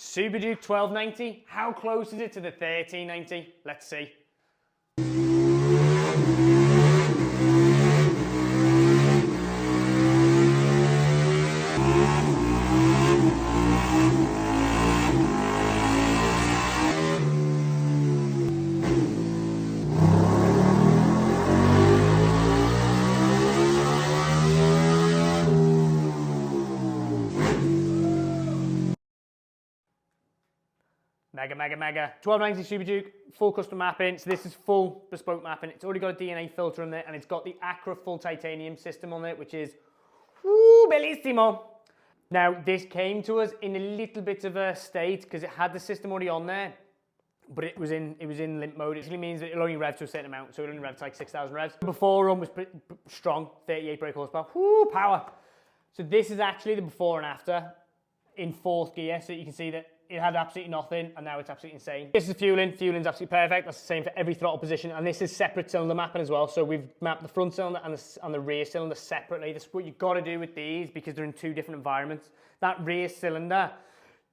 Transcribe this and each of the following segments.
Super Duke 1290, how close is it to the 1390? Let's see. Mega, mega, mega. 1290 Super Duke, full custom mapping. So this is full bespoke mapping. It's already got a DNA filter on it, and it's got the Acra full titanium system on it, which is bellissimo. Now, this came to us in a little bit of a state because it had the system already on there, but it was in limp mode. It really means that it'll only rev to a certain amount, so it'll only rev to like 6,000 revs. The before run was pretty strong, 38 brake horsepower, power. So this is actually the before and after in fourth gear, so you can see that it had absolutely nothing, and now it's absolutely insane. This is fueling. Fueling's absolutely perfect. That's the same for every throttle position, and this is separate cylinder mapping as well. So we've mapped the front cylinder and the rear cylinder separately. This is what you've got to do with these because they're in two different environments. That rear cylinder,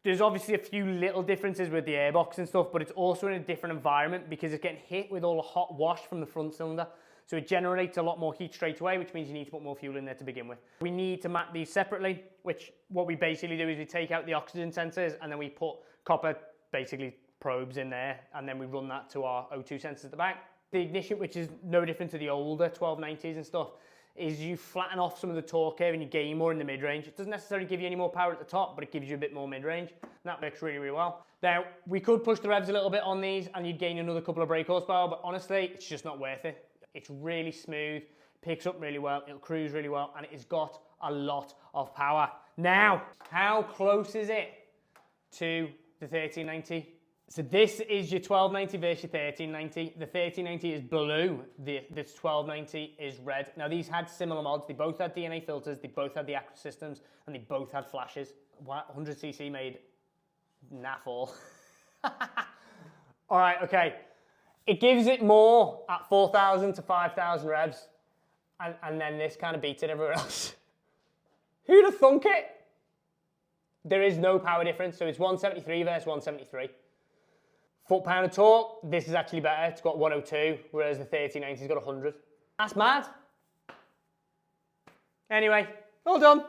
there's obviously a few little differences with the airbox and stuff, but it's also in a different environment because it's getting hit with all the hot wash from the front cylinder. So it generates a lot more heat straight away, which means you need to put more fuel in there to begin with. We need to map these separately, which what we basically do is we take out the oxygen sensors and then we put copper, basically probes in there, and then we run that to our O2 sensors at the back. The ignition, which is no different to the older 1290s and stuff, is you flatten off some of the torque curve and you gain more in the mid-range. It doesn't necessarily give you any more power at the top, but it gives you a bit more mid-range, and that works really, really well. Now, we could push the revs a little bit on these and you'd gain another couple of brake horsepower, but honestly, it's just not worth it. It's really smooth, picks up really well, it'll cruise really well, and it has got a lot of power. Now, how close is it to the 1390? So this is your 1290 versus your 1390. The 1390 is blue, this 1290 is red. Now these had similar mods, they both had DNA filters, they both had the Acra systems, and they both had flashes. 100cc made naff all. All right, okay. It gives it more at 4,000 to 5,000 revs, and then this kind of beats it everywhere else. Who'd have thunk it? There is no power difference, so it's 173 versus 173. Foot-pound of torque, this is actually better. It's got 102, whereas the 1390's got 100. That's mad. Anyway, all done.